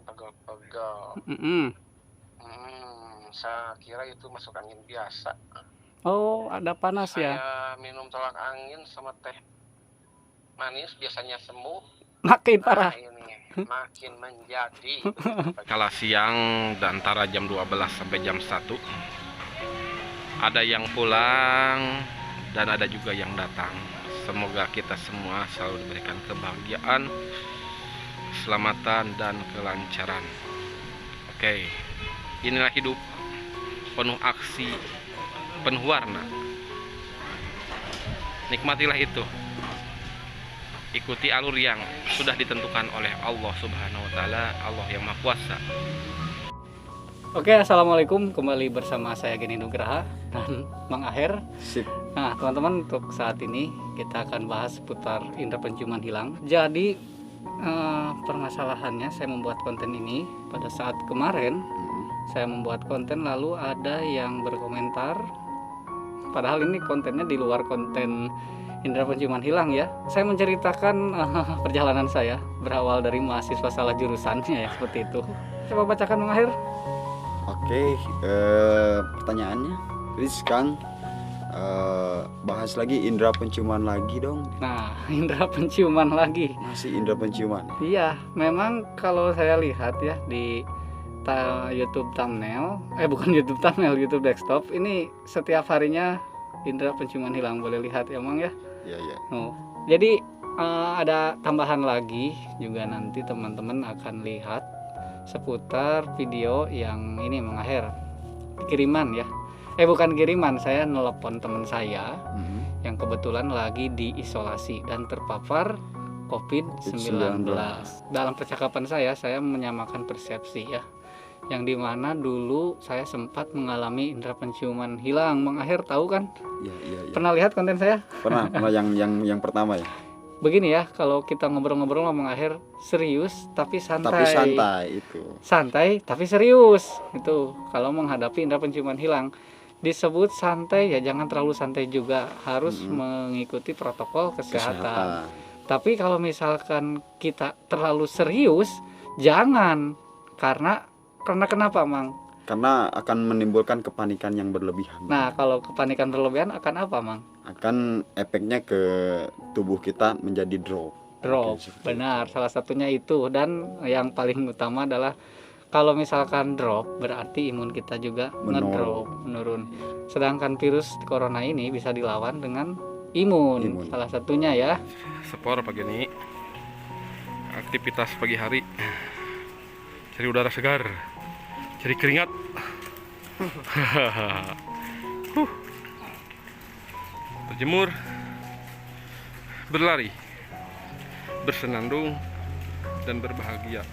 pegel-pegel. Mm-mm. Saya kira itu masuk angin biasa. Oh, ada panas ya? Saya minum tolak angin sama teh manis biasanya sembuh. Makin parah. Ini makin menjadi. Kala siang dan antara jam 12 sampai jam 1 ada yang pulang dan ada juga yang datang. Semoga kita semua selalu diberikan kebahagiaan, keselamatan, dan kelancaran. Oke, inilah hidup penuh aksi, penuh warna. Nikmatilah itu. Ikuti alur yang sudah ditentukan oleh Allah Subhanahu wa Ta'ala, Allah yang Maha Kuasa. Oke, assalamualaikum, kembali bersama saya Geni Nugraha dan Mang Aher. Sip. Nah, teman-teman, untuk saat ini kita akan bahas seputar indera penciuman hilang. Jadi permasalahannya saya membuat konten ini pada saat kemarin saya membuat konten, lalu ada yang berkomentar, padahal ini kontennya di luar konten indera penciuman hilang ya. Saya menceritakan perjalanan saya berawal dari mahasiswa salah jurusannya ya, seperti itu. Coba bacakan Mang Aher. Oke, pertanyaannya, jadi sekarang bahas lagi indera penciuman lagi dong. Nah, indera penciuman lagi. Masih indera penciuman. Iya, memang kalau saya lihat ya di YouTube thumbnail, bukan YouTube thumbnail, YouTube desktop, ini setiap harinya indera penciuman hilang, boleh lihat ya Mang ya. Iya. Oh, jadi ada tambahan lagi juga, nanti teman-teman akan lihat seputar video yang ini Mang Aher kiriman ya. Bukan kiriman, saya nelpon teman saya yang kebetulan lagi diisolasi dan terpapar COVID-19. Dalam percakapan saya menyamakan persepsi ya, yang dimana dulu saya sempat mengalami indera penciuman hilang. Mang Aher tahu kan? Iya. Pernah lihat konten saya? Pernah yang pertama ya. Begini ya, kalau kita ngobrol-ngobrol sama Mang Aher serius tapi santai. Tapi santai itu. Santai tapi serius. Itu kalau menghadapi indera penciuman hilang. Disebut santai ya, jangan terlalu santai juga, harus mengikuti protokol kesehatan. Tapi kalau misalkan kita terlalu serius, jangan. Karena kenapa, Mang? Karena akan menimbulkan kepanikan yang berlebihan. Nah, kalau kepanikan berlebihan akan apa, Mang? Akan efeknya ke tubuh kita menjadi drop. Benar, salah satunya itu. Dan yang paling utama adalah kalau misalkan drop, berarti imun kita juga menurun. Sedangkan virus corona ini bisa dilawan dengan imun. Salah satunya ya. Sport pagi ini, aktivitas pagi hari, cari udara segar, cari keringat. Berjemur, berlari, bersenandung, dan berbahagia.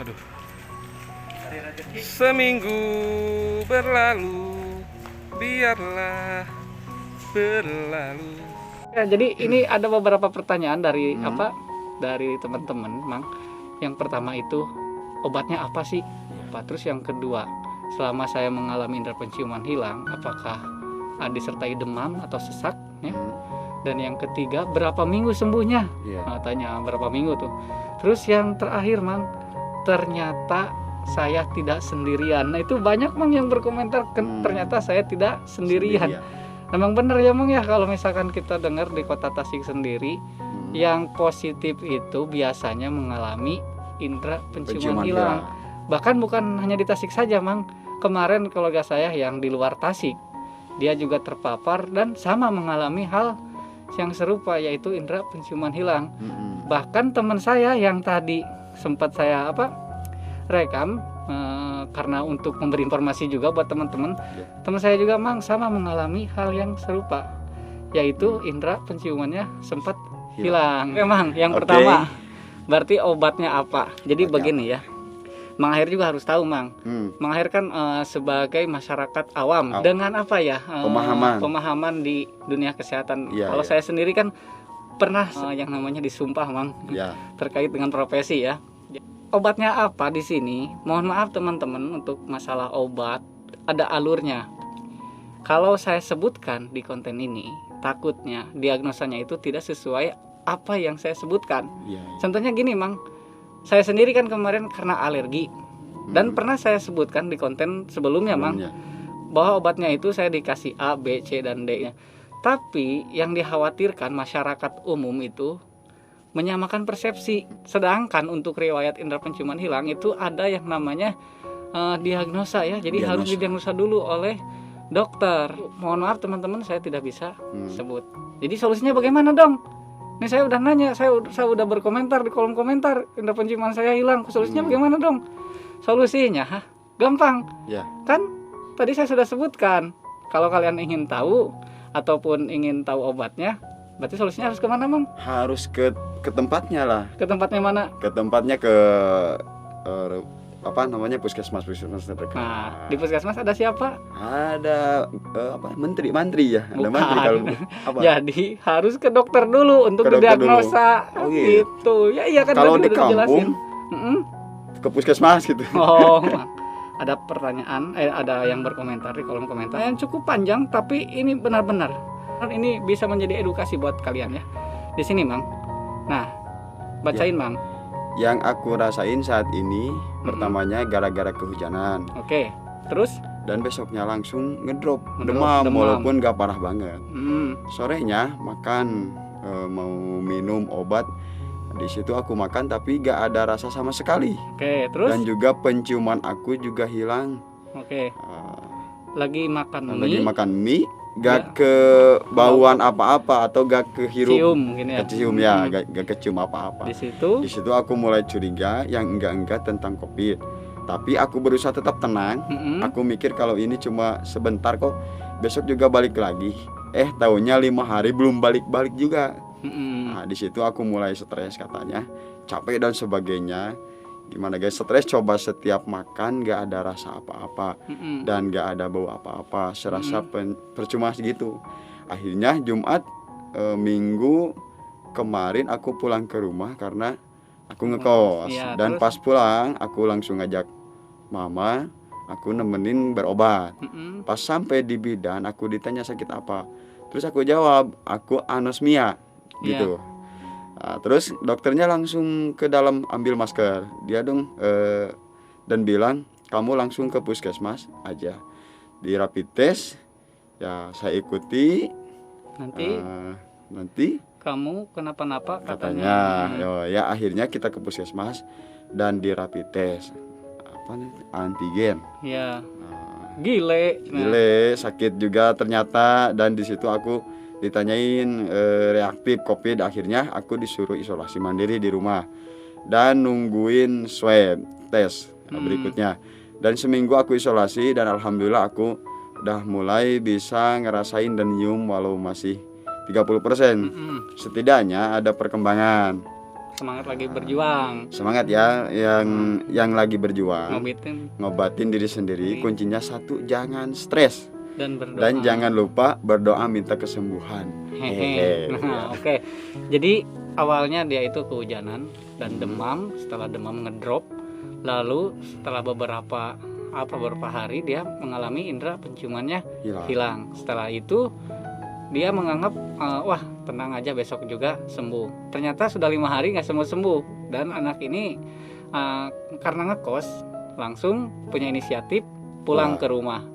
Aduh. Seminggu berlalu, biarlah berlalu. Ya, jadi ini ada beberapa pertanyaan dari dari teman-teman, Mang. Yang pertama itu, obatnya apa sih? Terus yang kedua, selama saya mengalami indera penciuman hilang, apakah disertai demam atau sesak ya? Dan yang ketiga, berapa minggu sembuhnya? Nah, tanya berapa minggu tuh. Terus yang terakhir, Mang, ternyata saya tidak sendirian. Nah, itu banyak Mang yang berkomentar, ternyata saya tidak sendirian. Memang benar ya Mang ya, kalau misalkan kita dengar di kota Tasik sendiri, yang positif itu biasanya mengalami indera penciuman hilang. Bahkan bukan hanya di Tasik saja, Mang. Kemarin keluarga saya yang di luar Tasik, dia juga terpapar dan sama mengalami hal yang serupa, yaitu indera penciuman hilang. Bahkan teman saya yang tadi sempat saya rekam karena untuk memberi informasi juga buat teman-teman. Teman saya juga Mang sama mengalami hal yang serupa, yaitu indera penciumannya sempat hilang. Memang yang pertama, berarti obatnya apa? Jadi begini ya, Mang Aher juga harus tahu, Mang. Mang Aher kan sebagai masyarakat awam dengan apa ya, pemahaman di dunia kesehatan. Kalau saya sendiri kan pernah yang namanya disumpah, Mang, terkait dengan profesi ya. Obatnya apa di sini? Mohon maaf teman-teman, untuk masalah obat ada alurnya. Kalau saya sebutkan di konten ini, takutnya diagnosanya itu tidak sesuai apa yang saya sebutkan. Contohnya gini, Mang. saya sendiri kan kemarin karena alergi dan pernah saya sebutkan di konten sebelumnya, Mang, bahwa obatnya itu saya dikasih A, B, C, dan D-nya. Tapi yang dikhawatirkan masyarakat umum itu menyamakan persepsi. Sedangkan untuk riwayat indera penciuman hilang itu ada yang namanya diagnosa ya. Jadi harus didiagnosa dulu oleh dokter. Mohon maaf teman-teman, saya tidak bisa sebut. Jadi solusinya bagaimana dong? Ini saya udah nanya, saya udah berkomentar di kolom komentar, indera penciuman saya hilang. Solusinya bagaimana dong? Solusinya gampang. Ya. Kan tadi saya sudah sebutkan. Kalau kalian ingin tahu ataupun ingin tahu obatnya, berarti solusinya harus kemana, Mang? Harus ke tempatnya lah. Ke tempatnya mana? Ke tempatnya ke apa namanya puskesmas terdekat. Nah, di puskesmas ada siapa? Ada mantri ya. Ada Bukan. mantri kalau apa? Jadi harus ke dokter dulu untuk Ke dokter didiagnosa. dulu. Oh, gitu. Gitu. Ya iya kan Kalau tadi di udah dijelasin. kampung ke puskesmas gitu. Oh, ada pertanyaan, ada yang berkomentar di kolom komentar yang cukup panjang, tapi ini benar-benar ini bisa menjadi edukasi buat kalian ya. Di sini, Mang. Nah, bacain, Mang. Yang aku rasain saat ini pertamanya gara-gara kehujanan Oke. Terus dan besoknya langsung ngedrop Ngedrop, demam walaupun gak parah banget. hmm, Sorenya makan mau minum obat, di situ aku makan tapi gak ada rasa sama sekali. oke, terus Dan juga penciuman aku juga hilang. oke. Lagi makan Lagi mie, makan mie gak Ya. ke bauan apa-apa atau gak kehirup. cium mungkin ya. Kecium ya, gak kecium apa-apa. Di situ Di situ aku mulai curiga yang enggak-enggak tentang COVID. Tapi aku berusaha tetap tenang. Aku mikir kalau ini cuma sebentar kok, besok juga balik lagi. Taunya 5 hari belum balik-balik juga. Nah, di situ aku mulai stres katanya, capek dan sebagainya. Gimana guys, stres coba setiap makan gak ada rasa apa-apa dan gak ada bau apa-apa, serasa percuma gitu. Akhirnya Jumat Minggu kemarin aku pulang ke rumah karena aku ngekos. Iya, Dan terus? pas pulang aku langsung ngajak mama, aku nemenin berobat. Pas sampai di bidan aku ditanya sakit apa, terus aku jawab aku anosmia gitu. Nah, terus dokternya langsung ke dalam ambil masker dia dong dan bilang kamu langsung ke puskesmas aja, di rapid test ya saya ikuti. Nanti kamu kenapa-napa katanya ya akhirnya kita ke puskesmas dan di rapid test apa nih, antigen. Ya. Gile. Gile, sakit juga ternyata. Dan di situ aku ditanyain reaktif COVID. Akhirnya aku disuruh isolasi mandiri di rumah dan nungguin swab tes berikutnya. Dan seminggu aku isolasi dan alhamdulillah aku udah mulai bisa ngerasain dan nyium walau masih 30%. Setidaknya ada perkembangan. Semangat lagi berjuang. Semangat ya yang lagi berjuang. Ngobatin diri sendiri. Kuncinya satu, jangan stres. Dan berdoa. Dan jangan lupa berdoa minta kesembuhan. Nah, oke. Jadi awalnya dia itu kehujanan dan demam. Setelah demam ngedrop, lalu setelah beberapa hari dia mengalami indera penciumannya hilang. Setelah itu dia menganggap wah tenang aja besok juga sembuh. Ternyata sudah 5 hari nggak sembuh. Dan anak ini karena ngekos langsung punya inisiatif pulang ke rumah.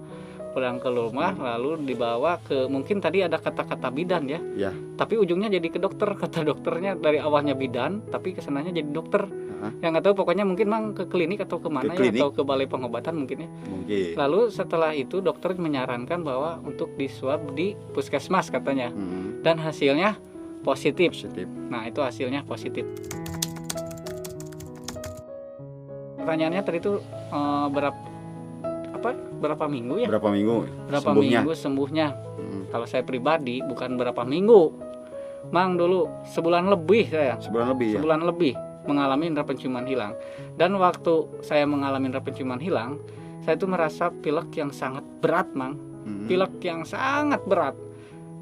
Lalu dibawa ke, mungkin tadi ada kata-kata bidan ya. Tapi ujungnya jadi ke dokter. Kata dokternya dari awalnya bidan tapi kesananya jadi dokter. Yang nggak tahu pokoknya mungkin Mang ke klinik atau kemana ya, atau ke balai pengobatan mungkin ya. Lalu setelah itu dokter menyarankan bahwa untuk diswab di puskesmas katanya. Dan hasilnya positif. Nah itu hasilnya positif. Pertanyaannya tadi itu berapa minggu ya? Berapa minggu sembuhnya? Kalau saya pribadi bukan berapa minggu, Mang, dulu sebulan lebih saya. Sebulan lebih mengalami indera penciuman hilang. Dan waktu saya mengalami indera penciuman hilang, saya itu merasa pilek yang sangat berat, Mang. Pilek yang sangat berat.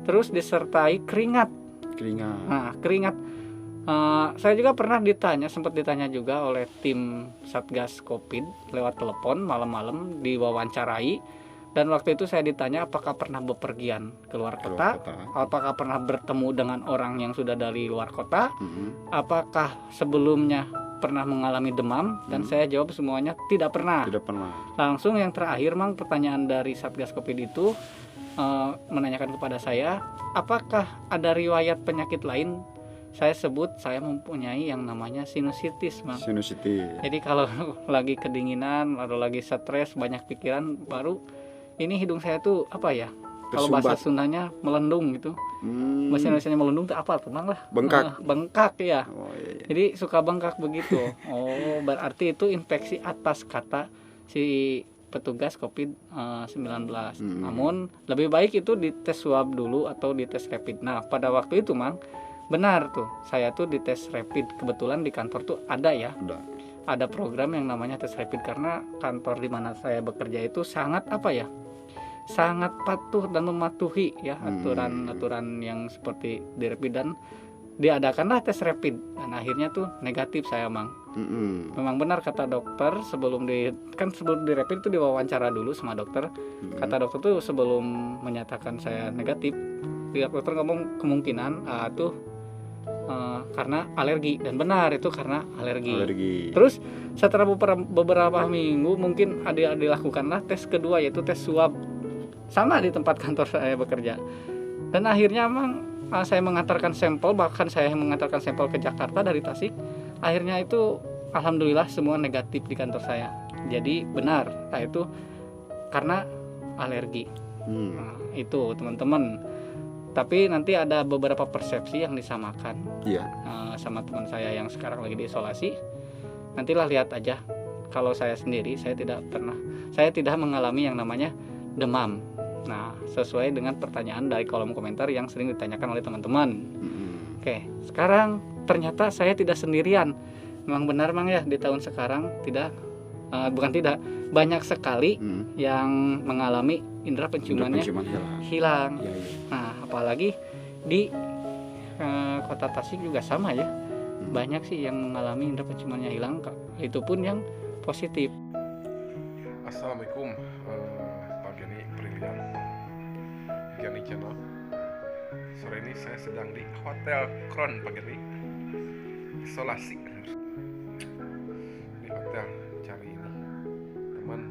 Terus disertai keringat. Nah, keringat. Saya juga pernah sempat ditanya juga oleh tim Satgas Covid lewat telepon malam-malam, diwawancarai. Dan waktu itu saya ditanya apakah pernah bepergian ke luar kota, apakah pernah bertemu dengan orang yang sudah dari luar kota, apakah sebelumnya pernah mengalami demam dan saya jawab semuanya tidak pernah. Tidak pernah. Langsung yang terakhir Mang, pertanyaan dari Satgas Covid itu menanyakan kepada saya, apakah ada riwayat penyakit lain? Saya sebut saya mempunyai yang namanya sinusitis, Mang. Sinusitis. Jadi kalau lagi kedinginan atau lagi stres, banyak pikiran, baru ini hidung saya tuh apa ya? Kalau bahasa Sundanya melendung gitu. Bahasa Indonesianya melendung itu apa? Tenang lah. Bengkak. Bengkak ya. Oh, iya. Jadi suka bengkak begitu. Oh, berarti itu infeksi atas kata si petugas COVID-19. Namun lebih baik itu dites swab dulu atau dites rapid. Nah, pada waktu itu, Mang, benar tuh. Saya tuh dites rapid. Kebetulan di kantor tuh ada ya. Ada program yang namanya tes rapid karena kantor di mana saya bekerja itu sangat apa ya? Sangat patuh dan mematuhi ya aturan-aturan yang seperti di rapid, dan diadakanlah tes rapid dan akhirnya tuh negatif saya, Mang. Memang benar kata dokter sebelum di rapid itu diwawancara dulu sama dokter. Kata dokter tuh sebelum menyatakan saya negatif, dokter ngomong kemungkinan karena alergi, dan benar itu karena alergi. Terus setelah beberapa minggu mungkin dilakukanlah tes kedua, yaitu tes swab sama di tempat kantor saya bekerja. Dan akhirnya Mang, saya mengantarkan sampel, bahkan saya mengantarkan sampel ke Jakarta dari Tasik. Akhirnya itu alhamdulillah semua negatif di kantor saya. Jadi benar, itu karena alergi. Nah, itu teman-teman. Tapi nanti ada beberapa persepsi yang disamakan sama teman saya yang sekarang lagi diisolasi. Nantilah lihat aja. Kalau saya sendiri, saya tidak mengalami yang namanya demam. Nah, sesuai dengan pertanyaan dari kolom komentar yang sering ditanyakan oleh teman-teman. Oke, sekarang ternyata saya tidak sendirian. Memang benar, Mang, ya, di tahun sekarang banyak sekali yang mengalami indera penciumannya hilang. Nah, apalagi di kota Tasik juga sama ya. Banyak sih yang mengalami indera penciumannya hilang, itu pun yang positif. Assalamualaikum, Pak Geni Brilian, Geni Channel. Sore ini saya sedang di Hotel Crown, Pak Geni, isolasi di hotel, cari ini teman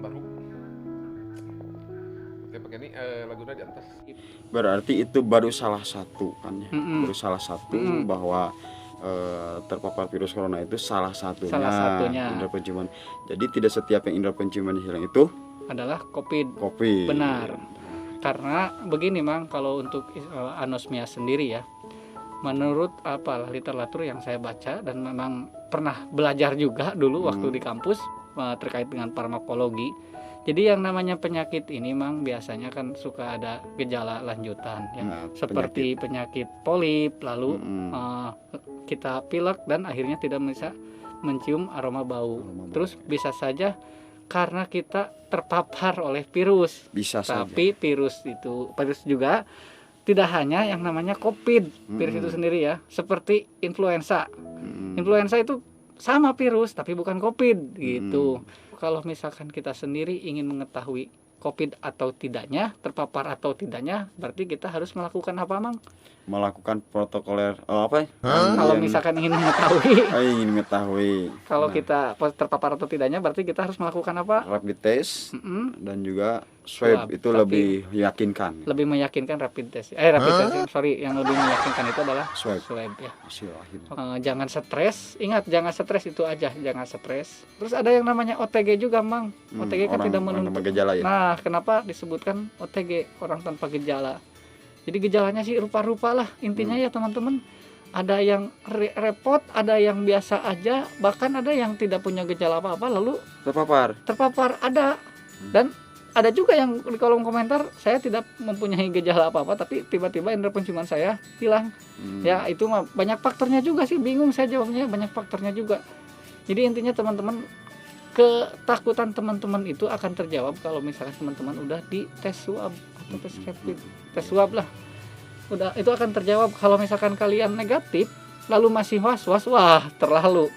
baru. Oke, Pak Geni, lagunya di atas. Berarti itu baru salah satu kan ya, baru salah satu bahwa terpapar virus corona itu salah satunya indera penciuman. Jadi tidak setiap yang indera penciuman hilang itu adalah COVID. Benar. Karena begini, Mang, kalau untuk anosmia sendiri ya, menurut literatur yang saya baca dan memang pernah belajar juga dulu waktu di kampus terkait dengan farmakologi. Jadi yang namanya penyakit ini, Mang, biasanya kan suka ada gejala lanjutan ya, seperti penyakit polip, lalu kita pilek dan akhirnya tidak bisa mencium aroma bau. Terus bisa saja karena kita terpapar oleh virus. Tapi virus juga tidak hanya yang namanya COVID, virus itu sendiri ya, seperti influenza. Influenza itu sama virus tapi bukan COVID gitu. Kalau misalkan kita sendiri ingin mengetahui COVID atau tidaknya, terpapar atau tidaknya, berarti kita harus melakukan apa, Mang? Melakukan protokoler Kalau misalkan ingin mengetahui kalau kita terpapar atau tidaknya, berarti kita harus melakukan apa? Rapid test dan juga swab itu lebih meyakinkan. Lebih meyakinkan rapid test. Yang lebih meyakinkan itu adalah swab ya. Jangan stres, ingat jangan stres, itu aja, jangan stres. Terus ada yang namanya OTG juga, Mang. OTG kan tidak menunjukkan gejala ya. Nah, kenapa disebutkan OTG, orang tanpa gejala? Jadi gejalanya sih rupa-rupa lah intinya ya, teman-teman. Ada yang repot, ada yang biasa aja, bahkan ada yang tidak punya gejala apa-apa lalu terpapar ada. Dan ada juga yang di kolom komentar, saya tidak mempunyai gejala apa-apa tapi tiba-tiba indera penciuman saya hilang. Ya itu mah banyak faktornya juga sih, bingung saya jawabnya, banyak faktornya juga. Jadi intinya teman-teman, ketakutan teman-teman itu akan terjawab kalau misalkan teman-teman udah di tes swab atau tes rapid, tes swab lah, udah itu akan terjawab. Kalau misalkan kalian negatif lalu masih was-was, wah terlalu.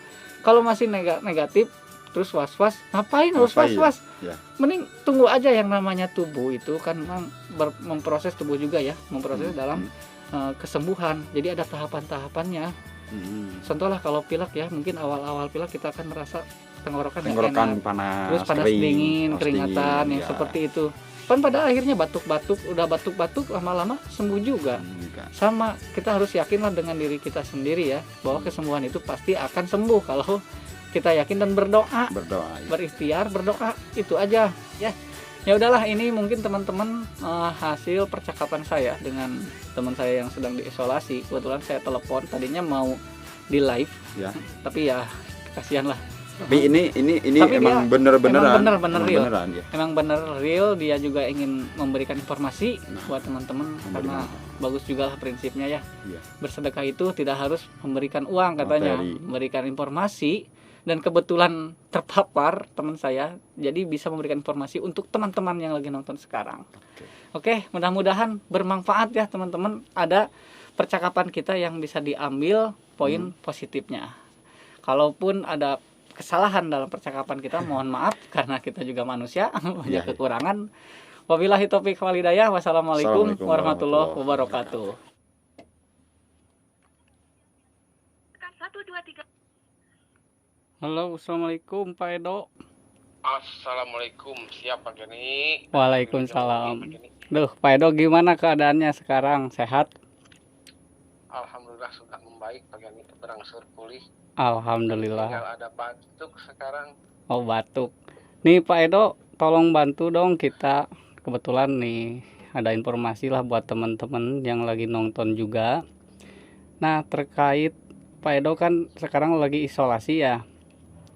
Kalau masih negatif terus was-was, ngapain harus was-was? Ya. Mending tunggu aja, yang namanya tubuh itu kan memproses tubuh juga ya, memproses dalam kesembuhan. Jadi ada tahapan-tahapannya. Contoh lah kalau pilek ya, mungkin awal-awal pilek kita akan merasa tenggorokan yang Tenggorokan enak, panas, terus panas kering, dingin, panas keringatan dingin, yang ya. seperti itu. Kan pada akhirnya batuk-batuk, udah batuk-batuk lama-lama sembuh juga. Enggak. Sama, kita harus yakinlah dengan diri kita sendiri ya, bahwa kesembuhan itu pasti akan sembuh kalau kita yakin dan berdoa, Berdoa. Ya. berikhtiar, berdoa, itu aja ya. Ya udahlah, ini mungkin teman-teman hasil percakapan saya dengan teman saya yang sedang diisolasi. Kebetulan saya telepon, tadinya mau di live Ya. tapi ya kasihan lah. Tapi ini Tapi emang dia bener-beneran. emang bener real. Beneran, ya. Emang bener real, dia juga ingin memberikan informasi buat teman-teman karena bagus juga lah prinsipnya ya. Iya. Bersedekah itu tidak harus memberikan uang katanya, Materi. memberikan informasi, dan kebetulan terpapar teman saya, jadi bisa memberikan informasi untuk teman-teman yang lagi nonton sekarang. Oke, mudah-mudahan bermanfaat ya teman-teman. Ada percakapan kita yang bisa diambil poin positifnya. Kalaupun ada kesalahan dalam percakapan kita, mohon maaf karena kita juga manusia, banyak kekurangan. Wabillahi taufiq wal hidayah. Wassalamualaikum warahmatullahi wabarakatuh. 1, 2, 3. Halo, assalamualaikum Pak Edo. Assalamualaikum, siapa Geni? Waalaikumsalam. Duh, Pak Edo gimana keadaannya sekarang? Sehat? Alhamdulillah sudah membaik, Pak Geni, berangsur pulih. Alhamdulillah. Tinggal ada batuk sekarang. Oh, batuk. Nih Pak Edo, tolong bantu dong kita. Kebetulan nih ada informasi lah buat teman-teman yang lagi nonton juga. Nah, terkait Pak Edo kan sekarang lagi isolasi ya.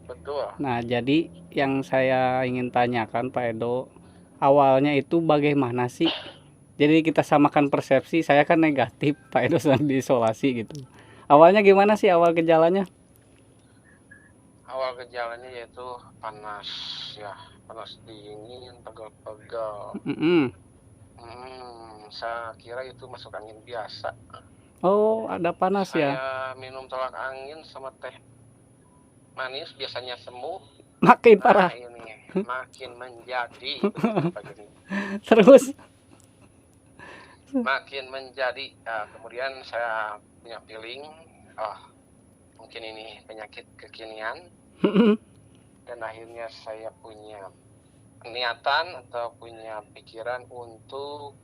Betul. Nah, jadi yang saya ingin tanyakan Pak Edo, awalnya itu bagaimana sih? Jadi kita samakan persepsi, saya kan negatif, Pak Edo sedang diisolasi gitu. Awalnya gimana sih awal gejalanya? Awal gejalanya yaitu panas ya, panas dingin, pegal-pegal. Saya kira itu masuk angin biasa. Oh, ada panas ya? Saya minum tolak angin sama teh manis biasanya sembuh. Makin parah. Nah, ini makin menjadi Terus? makin menjadi. Kemudian saya punya feeling, mungkin ini penyakit kekinian, dan akhirnya saya punya niatan atau punya pikiran untuk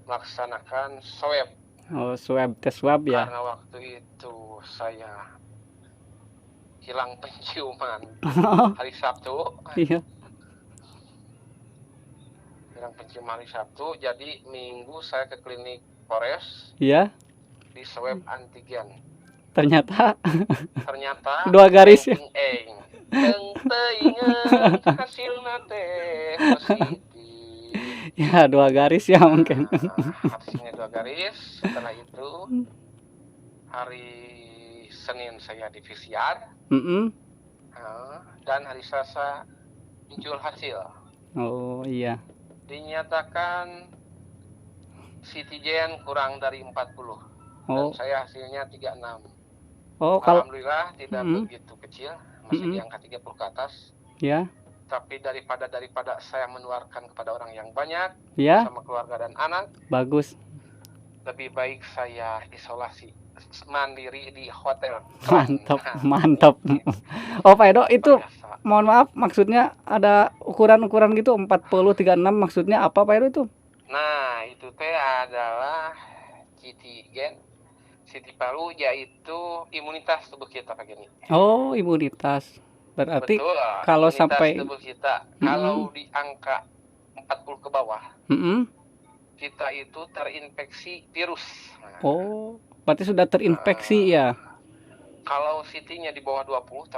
melaksanakan swab. Oh, tes swab ya? Karena waktu itu saya hilang penciuman hari Sabtu. Iya. Hilang penciuman hari Sabtu, jadi Minggu saya ke klinik Polres. Iya. Di swab antigen. Ternyata 2 Ternyata garis ya. hasil nate positif. Ya, 2 garis ya mungkin. Hasilnya 2 garis. Setelah itu hari Senin saya di PCR. Dan hari Selasa muncul hasil. Oh iya. Dinyatakan CT gen kurang dari 40. Dan saya hasilnya 36. Oh, kalau Alhamdulillah tidak begitu kecil, masih di angka 30 ke atas. ya. Tapi daripada saya menularkan kepada orang yang banyak, Ya. sama keluarga dan anak, Bagus. lebih baik saya isolasi mandiri di hotel. Mantap. Oh, Pak Edo, itu mohon maaf, maksudnya ada ukuran-ukuran gitu 40 36 maksudnya apa Pak Edo itu? Nah, itu teh adalah CT gen, CT paru, yaitu imunitas tubuh kita Pak Geni. Oh, imunitas. Berarti betul, kalau imunitas sampai tubuh kita kalau di angka 40 ke bawah, kita itu terinfeksi virus. Nah, oh, berarti sudah terinfeksi ya. Kalau CT-nya di bawah 20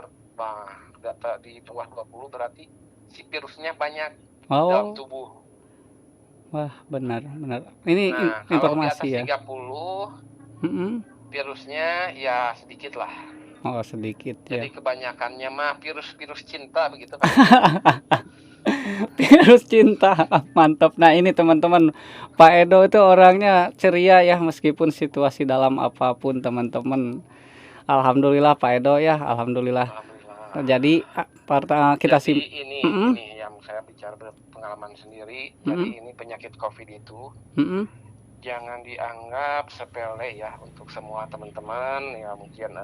data di bawah 20 berarti si virusnya banyak dalam tubuh. Wah, benar. Ini informasi ya. Kalau di atas 30 virusnya ya sedikit lah. Oh, sedikit ya. Jadi kebanyakannya mah virus cinta begitu. Virus cinta, mantap. Nah ini teman-teman, Pak Edo itu orangnya ceria ya meskipun situasi dalam apapun teman-teman. Alhamdulillah Pak Edo ya, alhamdulillah. Jadi kita ini yang saya bicara pengalaman sendiri. Jadi ini penyakit COVID itu jangan dianggap sepele ya untuk semua teman-teman ya, mungkin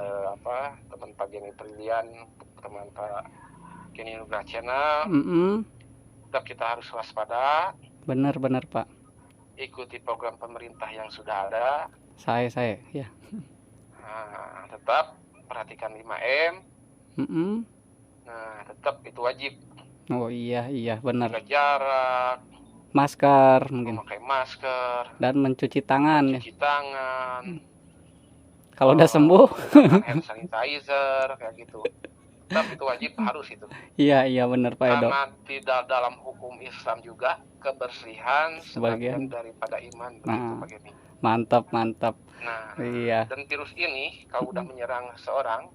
teman Pak Geni Brilian, teman Pak Geni Nugraha Channel, tetap kita harus waspada, Benar Pak. ikuti program pemerintah yang sudah ada. Saya ya. Nah, tetap perhatikan 5M. Nah, tetap itu wajib. Oh iya benar. Jaga jarak, Masker mungkin. memakai masker, Dan mencuci tangan ya. cuci tangan. Kalau udah sembuh. Hand sanitizer kayak gitu. Tetap itu wajib, harus itu. Iya benar Pak Edo. Karena tidak dalam hukum Islam juga kebersihan sebagian daripada iman, begitu Nah, Pak Geni. Mantap. Nah, Iya. dan virus ini kalau udah menyerang seorang,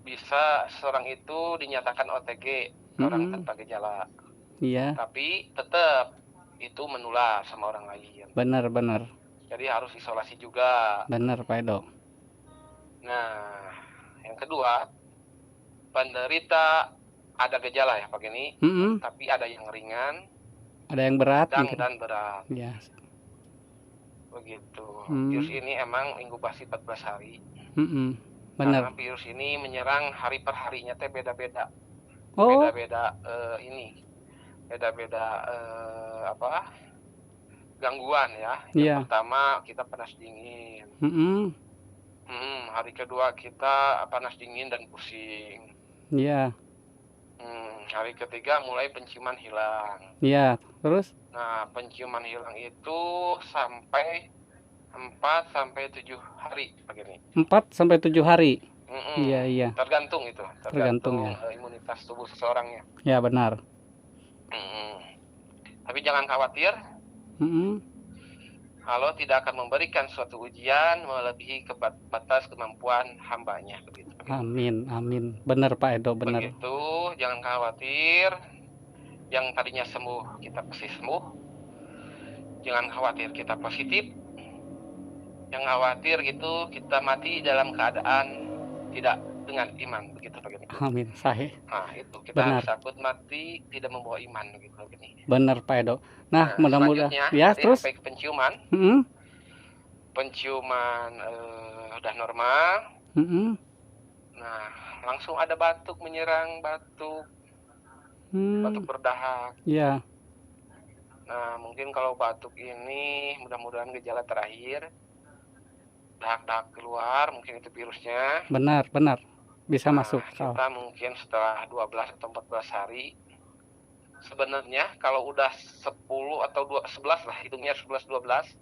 bisa seorang itu dinyatakan OTG, orang tanpa gejala. Iya. Tapi tetap itu menular sama orang lain. Benar. Jadi harus isolasi juga. Benar Pak Edo. Nah, yang kedua, penderita ada gejala ya Pak Geni, tapi ada yang ringan, ada yang berat sedang mungkin. dan berat. Ya. Begitu. Virus ini emang inkubasi 14 hari. Benar. Karena virus ini menyerang hari per harinya teh beda-beda. Oh. Beda-beda gangguan ya. Yang pertama kita panas dingin. Hari kedua kita panas dingin dan pusing. Iya. Hari ketiga mulai penciuman hilang. Iya, terus? Nah, penciuman hilang itu sampai 4 sampai 7 hari begini. 4 sampai 7 hari. Iya. Tergantung itu, Tergantung ya. Imunitas tubuh seseorangnya. Ya, benar. Tapi jangan khawatir. Kalau tidak akan memberikan suatu ujian melebihi batas kemampuan hambanya, begitu. Amin. Benar Pak Edo, benar. Begitu, jangan khawatir. Yang tadinya sembuh kita pasti sembuh. Jangan khawatir kita positif. Yang khawatir gitu kita mati dalam keadaan tidak dengan iman, begitu begini. Amin, sahih. Nah, itu kita Benar. harus takut mati tidak membawa iman, begitu begini. Benar Pak Edo. Nah, mudah-mudahan ya terus sampai ke penciuman. Penciuman udah normal. Nah, langsung ada batuk menyerang, batuk berdahak. Iya. Nah, mungkin kalau batuk ini mudah-mudahan gejala terakhir. Dahak-dahak keluar, mungkin itu virusnya. Benar. Bisa masuk. Kita mungkin setelah 12 atau 14 hari. Sebenarnya kalau udah 10 atau 11 lah, hitungnya 11-12.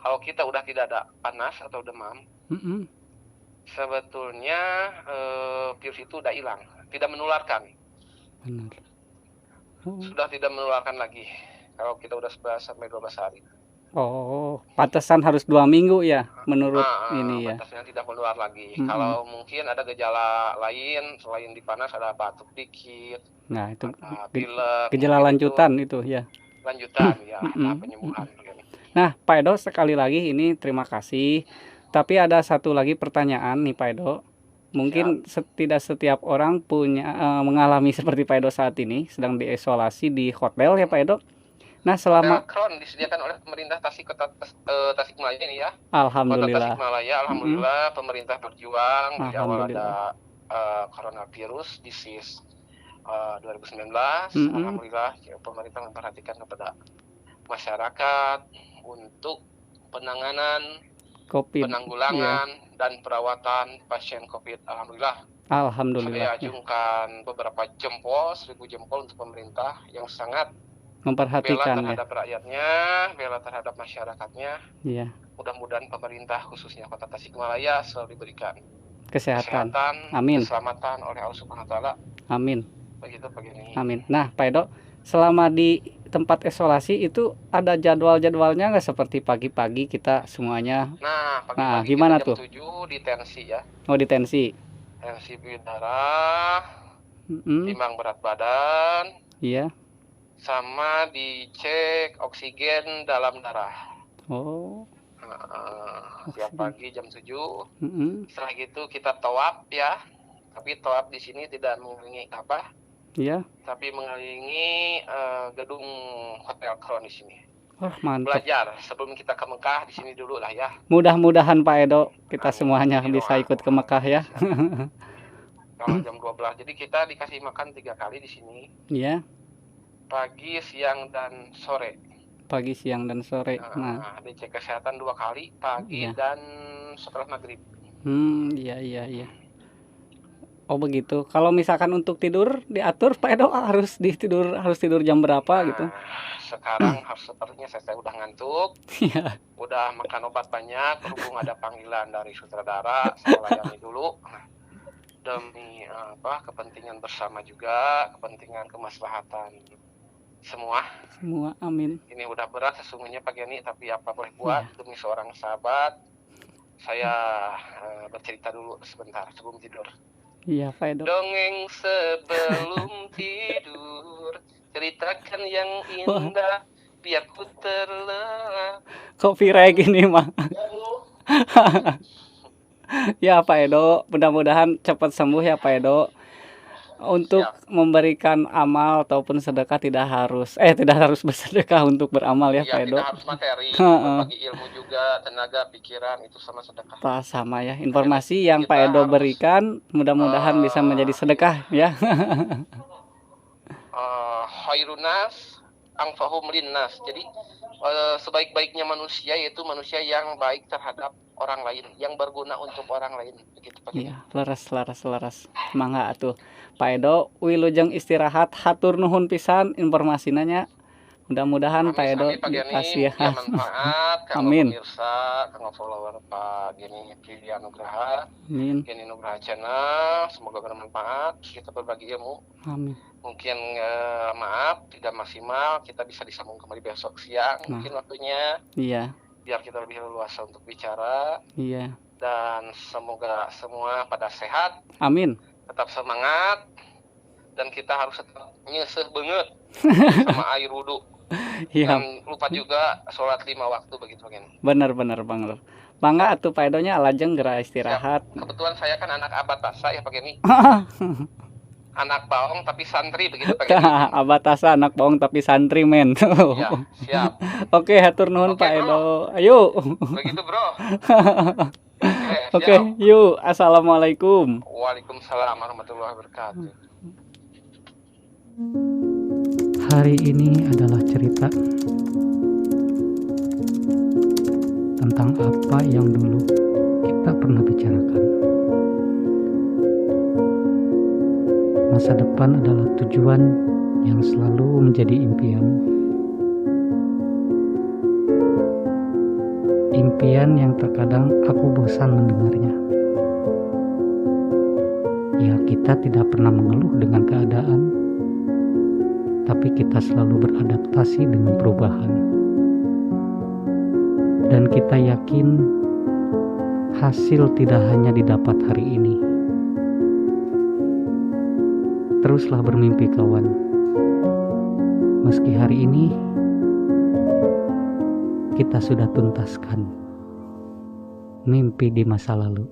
Kalau kita udah tidak ada panas atau demam, sebetulnya virus itu udah hilang, tidak menularkan. Benar. Sudah tidak menularkan lagi kalau kita udah 11 sampai 12 hari. Oh, pantesan harus 2 minggu ya menurut ini ya. Pantasnya tidak menular lagi. Kalau mungkin ada gejala lain selain di panas, ada batuk dikit. Nah, itu pilek, gejala lanjutan itu ya. Lanjutan ya, penyembuhan. Nah, Pak Edo sekali lagi ini terima kasih. Tapi ada satu lagi pertanyaan nih Pak Edo. Mungkin tidak setiap orang punya mengalami seperti Pak Edo saat ini sedang diisolasi di hotel ya Pak Edo. Nah, selama Kron disediakan oleh pemerintah Tasikmalaya ini ya. Alhamdulillah. Kota Tasikmalaya, alhamdulillah pemerintah berjuang di awal ada coronavirus disease 2019. Alhamdulillah pemerintah memperhatikan kepada masyarakat untuk penanganan, penanggulangan dan perawatan pasien COVID. Alhamdulillah. Saya ajungkan beberapa jempol, 1000 jempol untuk pemerintah yang sangat memperhatikan bela terhadap rakyatnya, bela terhadap masyarakatnya. Iya. Mudah-mudahan pemerintah khususnya Kota Tasikmalaya selalu diberikan kesehatan. Amin. Keselamatan oleh Allah Subhanahu wa taala. Amin. Begitu begini. Amin. Nah, Pak Edo, selama di tempat isolasi itu ada jadwal-jadwalnya nggak seperti pagi-pagi kita semuanya? Nah, pagi-pagi gimana jam tuh? 7 di tensi ya. Oh, di tensi. Tensi darah, timbang berat badan. Iya. Sama dicek oksigen dalam darah. Oh. Tiap pagi jam 7. Setelah itu kita tawaf ya. Tapi tawaf di sini tidak mengelilingi Ka'bah. Iya. Tapi mengelilingi gedung hotel Crown di sini. Wah, mantap. belajar sebelum kita ke Mekah di sini dulu lah ya. Mudah-mudahan Pak Edo kita Amin. semuanya Amin. bisa ikut ke Mekah ya. Kalau jam 12. Jadi kita dikasih makan 3 kali di sini. Iya, Pagi, siang, dan sore. pagi, siang, dan sore. Nah, Dicek kesehatan 2 kali, pagi Iya. dan setelah maghrib. iya. Oh begitu. Kalau misalkan untuk tidur diatur Pak Edo harus tidur jam berapa gitu? Sekarang harus sepertinya saya udah ngantuk, Iya. udah makan obat banyak, berhubung ada panggilan dari sutradara, saya layani dulu. Demi kepentingan bersama juga, kepentingan kemaslahatan semua. Amin. Ini udah berat sesungguhnya Pak Geni, tapi apa boleh buat demi seorang sahabat. Saya bercerita dulu sebentar sebelum tidur. Iya Pak Edo. Dongeng sebelum tidur, ceritakan yang indah, biar ku terlelap. Copyright gini mah. Ya Pak Edo, mudah-mudahan cepat sembuh ya Pak Edo. Untuk memberikan amal ataupun sedekah tidak harus bersedekah untuk beramal ya Pak Edo. Tidak harus materi, berbagi ilmu juga, tenaga, pikiran itu sama sedekah. Sama ya, informasi yang Pak Edo berikan mudah-mudahan bisa menjadi sedekah ya. Khairunas angfahum linnas. Jadi sebaik-baiknya manusia yaitu manusia yang baik terhadap orang lain, yang berguna untuk orang lain. Begitu Pak. Iya, leres. Mangga atuh. Pak Edo, wilujeng istirahat, hatur nuhun pisan informasinanya. Mudah-mudahan Pak Edo dikasih ya. Manfaat kanggo pemirsa, kanggo follower Pak Geni Prilly Anugraha. Amin. Geni Nugraha Channel, semoga bermanfaat. Kita berbagi ilmu. Amin. Mungkin maaf tidak maksimal, kita bisa disambung kembali besok siang. Mungkin waktunya. Iya. Biar kita lebih leluasa untuk bicara. Iya. Dan semoga semua pada sehat. Amin. Tetap semangat. Dan kita harus tetap nyeseh banget sama air wudhu. Iya. Dan lupa juga sholat 5 waktu begitu kan. Benar banget. Bangga atuh Pak Edonya alajeng geura istirahat. Siap. Kebetulan saya kan anak Abatasa ya Pak Geni. Anak baong tapi santri begitu Pak Geni. Abatasa anak baong tapi santri men. Ya, siap. Oke, hatur nuhun Pak Edo. Ayo. Begitu bro. Oke, yuk. Assalamualaikum. Waalaikumsalam warahmatullahi wabarakatuh. Hari ini adalah cerita tentang apa yang dulu kita pernah bicarakan. Masa depan adalah tujuan yang selalu menjadi impian. Impian yang terkadang aku bosan mendengarnya. Ya, kita tidak pernah mengeluh dengan keadaan, tapi kita selalu beradaptasi dengan perubahan. Dan kita yakin hasil tidak hanya didapat hari ini. Teruslah bermimpi kawan. Meski hari ini kita sudah tuntaskan mimpi di masa lalu.